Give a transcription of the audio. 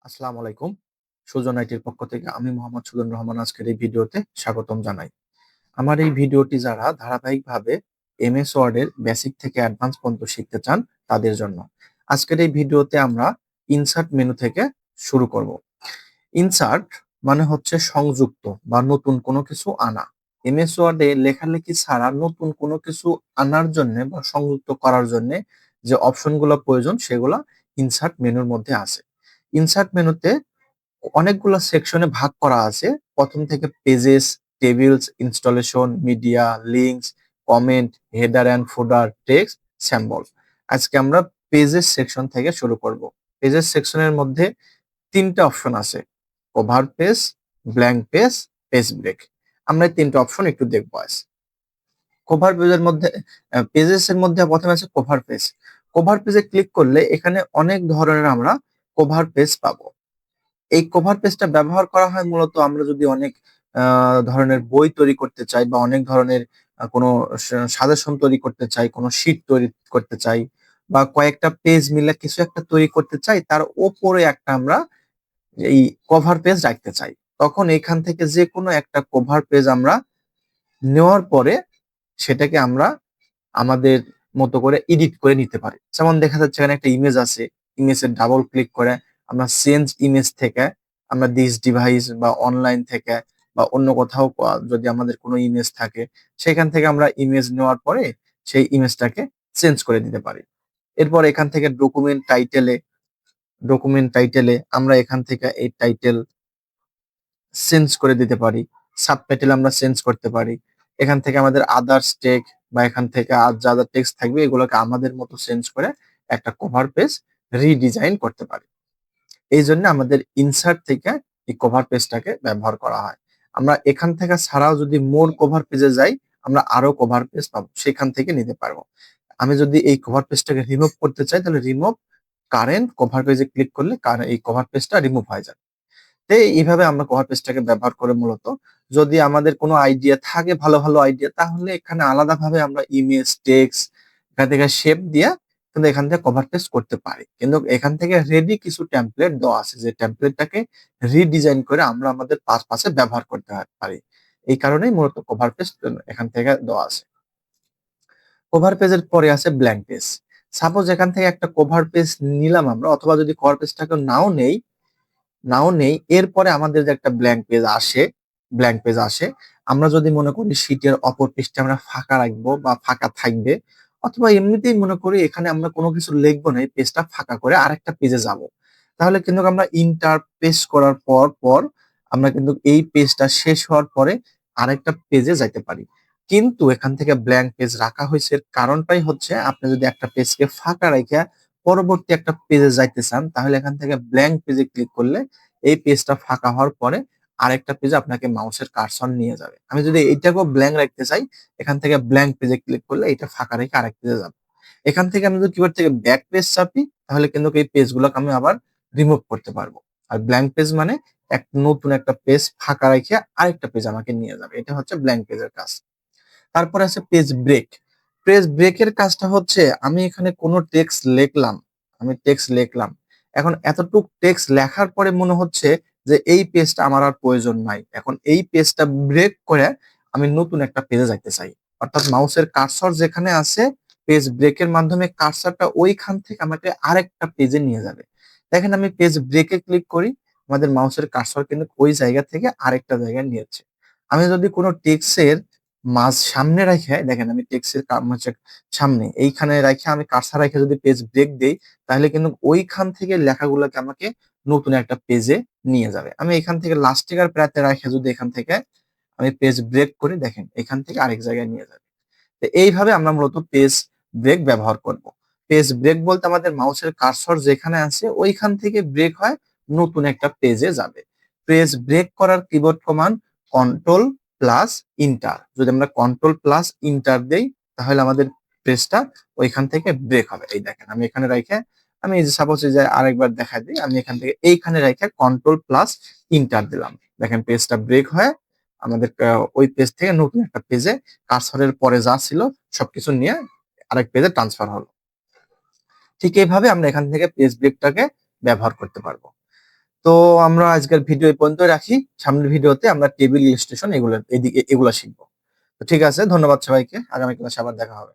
আসসালামু আলাইকুম। সুজন আইটির পক্ষ থেকে আমি মোহাম্মদ সুজন রহমান আজকের এই ভিডিওতে স্বাগতম জানাই। আমার এই ভিডিওটি যারা ধারাবাহিকভাবে এমএস ওয়ার্ডের বেসিক থেকে অ্যাডভান্স পর্যন্ত শিখতে চান তাদের জন্য। আজকের এই ভিডিওতে আমরা ইনসার্ট মেনু থেকে শুরু করব। ইনসার্ট মানে হচ্ছে সংযুক্ত বা নতুন কোনো কিছু আনা। এমএস ওয়ার্ডে লেখালেখি ছাড়া নতুন কোনো কিছু আনার জন্যে বা সংযুক্ত করার জন্যে যে অপশনগুলো প্রয়োজন সেগুলা ইনসার্ট মেনুর মধ্যে আছে। ইনসার্ট মেনুতে অনেকগুলো সেকশনে ভাগ করা আছে। প্রথম থেকে pages, tables, installation, media, links, comment, header and footer, text, symbol. আজকে আমরা পেজেস সেকশন থেকে শুরু করব। পেজেস সেকশনের মধ্যে ৩ টা অপশন আছে। Cover page, blank page, page break. আমরা এই ৩ টা অপশন একটু দেখব আজ। কভার পেজের মধ্যে পেজেস এর মধ্যে প্রথমে আছে কভার পেজ। কভার পেজে ক্লিক করলে এখানে অনেক ধরনের আমরা কভার পেজ পাবো। এই কভার পেজটা ব্যবহার করা হয় মূলত আমরা যদি অনেক ধরনের বই তৈরি করতে চাই বা অনেক ধরনের কোনো সাজেশন তৈরি করতে চাই, কোনো শিট তৈরি করতে চাই বা কয়েকটা পেজ মিলে কিছু একটা তৈরি করতে চাই, তার উপরে একটা আমরা এই কভার পেজ রাখতে চাই। তখন এখান থেকে যেকোনো একটা কভার পেজ আমরা নেওয়ার পরে সেটাকে আমরা আমাদের মতো করে এডিট করে নিতে পারি। যেমন দেখা যাচ্ছে এখানে একটা ইমেজ আছে। ইমেজে ডাবল ক্লিক করে আমরা চেঞ্জ ইমেজ থেকে আমরা দিস ডিভাইস বা অনলাইন থেকে বা অন্য কোথাও যদি আমাদের কোনো ইমেজ থাকে সেখান থেকে আমরা ইমেজ নেওয়ার পরে সেই ইমেজটাকে চেঞ্জ করে দিতে পারি। এরপর এখান থেকে ডকুমেন্ট টাইটেলে আমরা এখান থেকে এই টাইটেল চেঞ্জ করে দিতে পারি। সাবটাইটেল আমরা চেঞ্জ করতে পারি। এখান থেকে আমাদের আদার্স টেক্সট বা এখান থেকে আর যা টেক্সট থাকবে এগুলোকে আমাদের মতো চেঞ্জ করে একটা কভার পেজ রিডিজাইন করতে পারি। এইজন্য আমাদের ইনসার্ট থেকে এই কভার পেজটাকে ব্যবহার করা হয়। আমরা এখান থেকে ছাড়াও যদি মোর কভার পেজে যাই, আমরা আরো কভার পেজ পাবো। সেখান থেকে নিতে পারবো। আমি যদি এই কভার পেজটাকে রিমুভ করতে চাই তাহলে রিমুভ কারেন্ট কভার পেজে ক্লিক করলে এই কভার পেজটা রিমুভ হয়ে যাবে। তো এইভাবে আমরা কভার পেজটাকে ব্যবহার করে মূলত যদি আমাদের কোনো আইডিয়া থাকে ভালো আইডিয়া তাহলে এখানে আলাদাভাবে আমরা ইমেজ, টেক্সট এখান থেকে শেপ দিয়ে কিন্তু এখান থেকে কভার পেজ করতে পারি। কিন্তু এখান থেকে রেডি কিছু টেমপ্লেট দেওয়া আছে যে টেমপ্লেটটাকে রিডিজাইন করে আমরা আমাদের পারপাসে ব্যবহার করতে পারি। এই কারণেই মূলত কভার পেজ এখান থেকে দেওয়া আছে। কভার পেজের পরে আছে ব্ল্যাঙ্ক পেজ। সাপোজ এখান থেকে একটা কভার পেজ নিলাম আমরা অথবা যদি কভার পেজটাকে নাও নেই এরপরে আমাদের যে একটা ব্ল্যাঙ্ক পেজ আসে আমরা যদি মনে করি শীটের অপর পৃষ্ঠে আমরা ফাঁকা রাখবো বা ফাঁকা থাকবে অথবা এমনিতেই মনে করি এখানে আমরা কোনো কিছু লিখবো না এই পেজটা ফাঁকা করে আরেকটা পেজে যাব তাহলে কিন্তু আমরা ইন্টার পেজ করার পর আমরা কিন্তু এই পেজটা শেষ হওয়ার পরে আরেকটা পেজে যাইতে পারি। কিন্তু এখান থেকে ব্ল্যাঙ্ক পেজ রাখা হয়েছে এর কারণটাই হচ্ছে আপনি যদি একটা পেজকে ফাঁকা রেখে পরবর্তী একটা পেজে যাইতে চান তাহলে এখান থেকে ব্ল্যাঙ্ক পেজে ক্লিক করলে এই পেজটা ফাঁকা হওয়ার পরে আরেকটা পেজে আপনাকে মাউসের কার্সর নিয়ে যাবে। আমি যদি এইটাকেও ব্ল্যাঙ্ক রাখতে চাই এখান থেকে ব্ল্যাঙ্ক পেজে ক্লিক করলে এটা ফাঁকা রেখে আরেক পেজে যাবো। এখান থেকে আমি যদি কিবোর্ড থেকে ব্যাক পেজ চাপি তাহলে কিন্তু এই পেজগুলোকে আমি আবার রিমুভ করতে পারবো। আর ব্ল্যাঙ্ক পেজ মানে নতুন একটা পেজ ফাঁকা রেখে আরেকটা পেজ আমাকে নিয়ে যাবে। এটা হচ্ছে ব্ল্যাঙ্ক পেজের কাজ। তারপরে আছে পেজ ব্রেক। পেজ ব্রেকের কাজটা হচ্ছে আমি টেক্সট লিখলাম। এখন এতটুক টেক্সট লেখার পরে মনে হচ্ছে যে এই পেজটা আমার আর প্রয়োজন নাই। এখন এই পেজটা ব্রেক করে আমি নতুন একটা পেজে যাইতে চাই। অর্থাৎ মাউসের কার্সর যেখানে আছে পেজ ব্রেকের মাধ্যমে কার্সরটা ওইখান থেকে আমাকে আরেকটা পেজে নিয়ে যাবে। দেখেন আমি পেজ ব্রেকে ক্লিক করি, আমাদের মাউসের কার্সর কিন্তু ওই জায়গা থেকে আরেকটা জায়গায় নিয়েছে। আমি যদি কোনো টেক্সটের সামনে রাইখা দেখেন আমি টেক্সটের হচ্ছে সামনে এইখানে রাইখা আমি কার্সর রাইখা যদি পেজ ব্রেক দেই তাহলে কিন্তু ওইখান থেকে লেখাগুলোকে আমাকে নতুন একটা পেজে নিয়ে যাবে। আমি এখান থেকে লাস্টিক আর প্রাতে রাইখা যদি এখান থেকে আমি পেজ ব্রেক করি দেখেন এখান থেকে আরেক জায়গায় নিয়ে যাবে। তো এইভাবে আমরা মূলত পেজ ব্রেক ব্যবহার করব। পেজ ব্রেক বলতে আমাদের মাউসের কার্সর যেখানে আছে ওইখান থেকে ব্রেক হয় নতুন একটা পেজে যাবে। পেজ ব্রেক করার keyboard command control plus inter. যদি আমরা কন্ট্রোল প্লাস ইন্টার দেই তাহলে আমাদের পেজটা ওইখান থেকে ব্রেক হবে। এই দেখেন আমি এখানে রাইখে আমি এই যে সাপোজ এই যে আরেকবার দেখাই দিই আমি এখান থেকে এইখানে রাইখে কন্ট্রোল প্লাস ইন্টার দিলাম। দেখেন পেজটা ব্রেক হয়ে আমাদের ওই পেজ থেকে নতুন একটা পেজে কার্সরের পরে যা ছিল সবকিছু নিয়ে আরেক পেজে ট্রান্সফার হলো। ঠিক এইভাবে আমরা এখান থেকে পেজ ব্রেকটাকে ব্যবহার করতে পারবো। তো আমরা আজকের ভিডিও এই পর্যন্ত রাখি। সামনের ভিডিওতে আমরা টেবিল ইলাস্ট্রেশন এগুলা শিখবো। তো ঠিক আছে, ধন্যবাদ সবাইকে। আগামী ক্লাসে আবার দেখা হবে।